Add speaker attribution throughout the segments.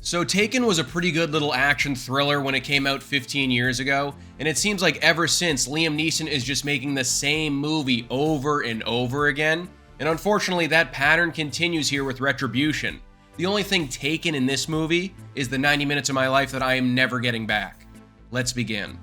Speaker 1: So Taken was a pretty good little action thriller when it came out 15 years ago, and it seems like ever since Liam Neeson is just making the same movie over and over again, and unfortunately that pattern continues here with Retribution. The only thing taken in this movie is the 90 minutes of my life that I am never getting back. Let's begin.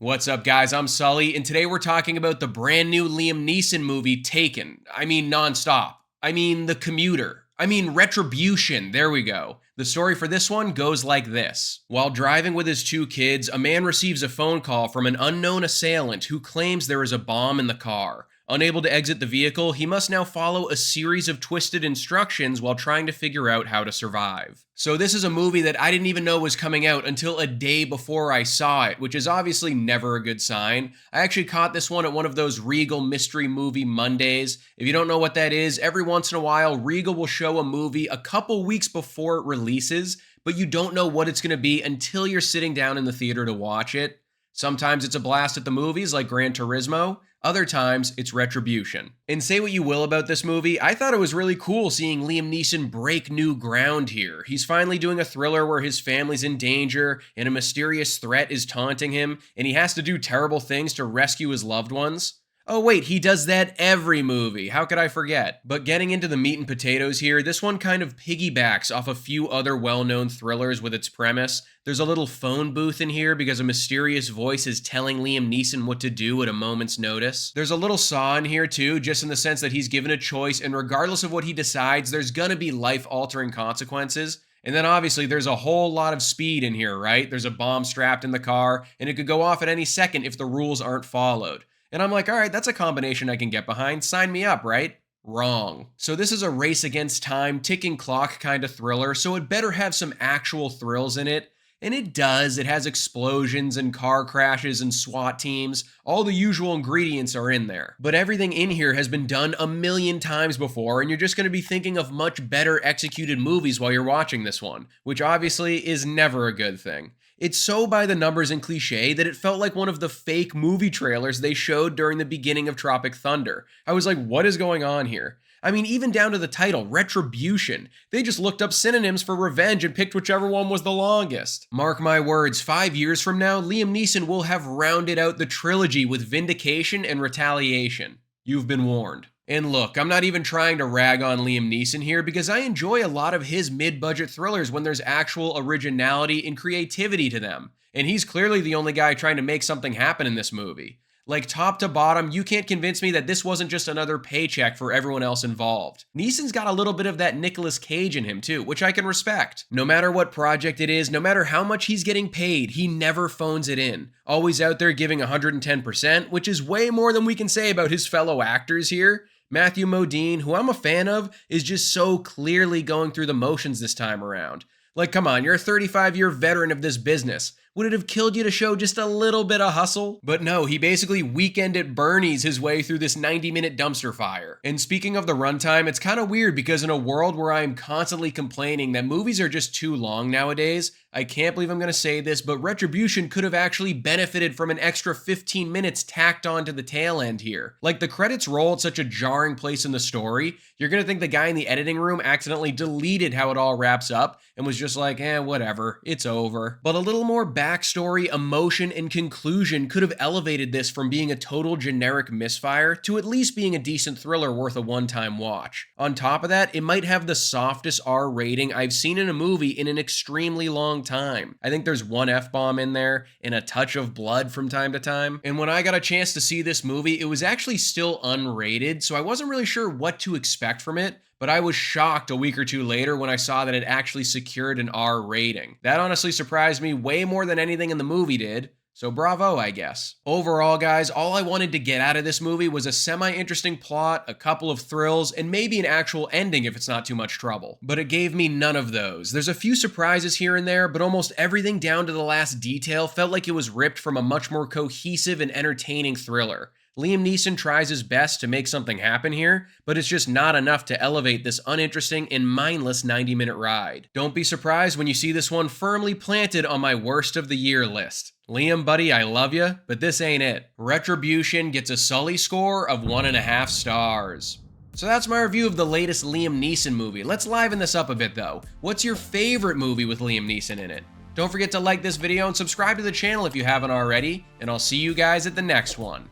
Speaker 1: What's up guys, I'm Sully, and today we're talking about the brand new Liam Neeson movie, Taken. I mean Non-Stop. I mean The Commuter. I mean Retribution, there we go. The story for this one goes like this. While driving with his two kids, a man receives a phone call from an unknown assailant who claims there is a bomb in the car. Unable to exit the vehicle, he must now follow a series of twisted instructions while trying to figure out how to survive. So this is a movie that I didn't even know was coming out until a day before I saw it, which is obviously never a good sign. I actually caught this one at one of those Regal Mystery Movie Mondays. If you don't know what that is, every once in a while, Regal will show a movie a couple weeks before it releases, but you don't know what it's going to be until you're sitting down in the theater to watch it. Sometimes it's a blast at the movies like Gran Turismo. Other times, it's Retribution. And say what you will about this movie, I thought it was really cool seeing Liam Neeson break new ground here. He's finally doing a thriller where his family's in danger and a mysterious threat is taunting him, and he has to do terrible things to rescue his loved ones. Oh wait, he does that every movie. How could I forget? But getting into the meat and potatoes here, this one kind of piggybacks off a few other well-known thrillers with its premise. There's a little phone booth in here because a mysterious voice is telling Liam Neeson what to do at a moment's notice. There's a little saw in here too, just in the sense that he's given a choice, and regardless of what he decides, there's gonna be life-altering consequences. And then obviously there's a whole lot of speed in here, right? There's a bomb strapped in the car, and it could go off at any second if the rules aren't followed. And I'm like, all right, that's a combination I can get behind. Sign me up, right? Wrong. So this is a race against time, ticking clock kind of thriller, so it better have some actual thrills in it. And it does. It has explosions and car crashes and SWAT teams. All the usual ingredients are in there. But everything in here has been done a million times before, and you're just going to be thinking of much better executed movies while you're watching this one, which obviously is never a good thing. It's so by the numbers and cliche that it felt like one of the fake movie trailers they showed during the beginning of Tropic Thunder. I was like, what is going on here? I mean, even down to the title, Retribution. They just looked up synonyms for revenge and picked whichever one was the longest. Mark my words, 5 years from now, Liam Neeson will have rounded out the trilogy with Vindication and Retaliation. You've been warned. And look, I'm not even trying to rag on Liam Neeson here because I enjoy a lot of his mid-budget thrillers when there's actual originality and creativity to them. And he's clearly the only guy trying to make something happen in this movie. Like top to bottom, you can't convince me that this wasn't just another paycheck for everyone else involved. Neeson's got a little bit of that Nicolas Cage in him too, which I can respect. No matter what project it is, no matter how much he's getting paid, he never phones it in. Always out there giving 110%, which is way more than we can say about his fellow actors here. Matthew Modine, who I'm a fan of, is just so clearly going through the motions this time around. Like, come on, you're a 35-year veteran of this business. Would it have killed you to show just a little bit of hustle? But no, he basically Weekend at Bernie's his way through this 90-minute dumpster fire. And speaking of the runtime, it's kind of weird because in a world where I'm constantly complaining that movies are just too long nowadays, I can't believe I'm going to say this, but Retribution could have actually benefited from an extra 15 minutes tacked on to the tail end here. Like, the credits roll at such a jarring place in the story, you're going to think the guy in the editing room accidentally deleted how it all wraps up and was just like, whatever, it's over. But a little more backstory, emotion, and conclusion could have elevated this from being a total generic misfire to at least being a decent thriller worth a one-time watch. On top of that, it might have the softest R rating I've seen in a movie in an extremely long time. I think there's one F-bomb in there and a touch of blood from time to time. And when I got a chance to see this movie, it was actually still unrated, so I wasn't really sure what to expect from it. But I was shocked a week or two later when I saw that it actually secured an R rating. That honestly surprised me way more than anything in the movie did. So bravo, I guess. Overall, guys, all I wanted to get out of this movie was a semi-interesting plot, a couple of thrills, and maybe an actual ending if it's not too much trouble. But it gave me none of those. There's a few surprises here and there, but almost everything down to the last detail felt like it was ripped from a much more cohesive and entertaining thriller. Liam Neeson tries his best to make something happen here, but it's just not enough to elevate this uninteresting and mindless 90-minute ride. Don't be surprised when you see this one firmly planted on my worst of the year list. Liam, buddy, I love you, but this ain't it. Retribution gets a Sully score of 1.5 stars. So that's my review of the latest Liam Neeson movie. Let's liven this up a bit though. What's your favorite movie with Liam Neeson in it? Don't forget to like this video and subscribe to the channel if you haven't already, and I'll see you guys at the next one.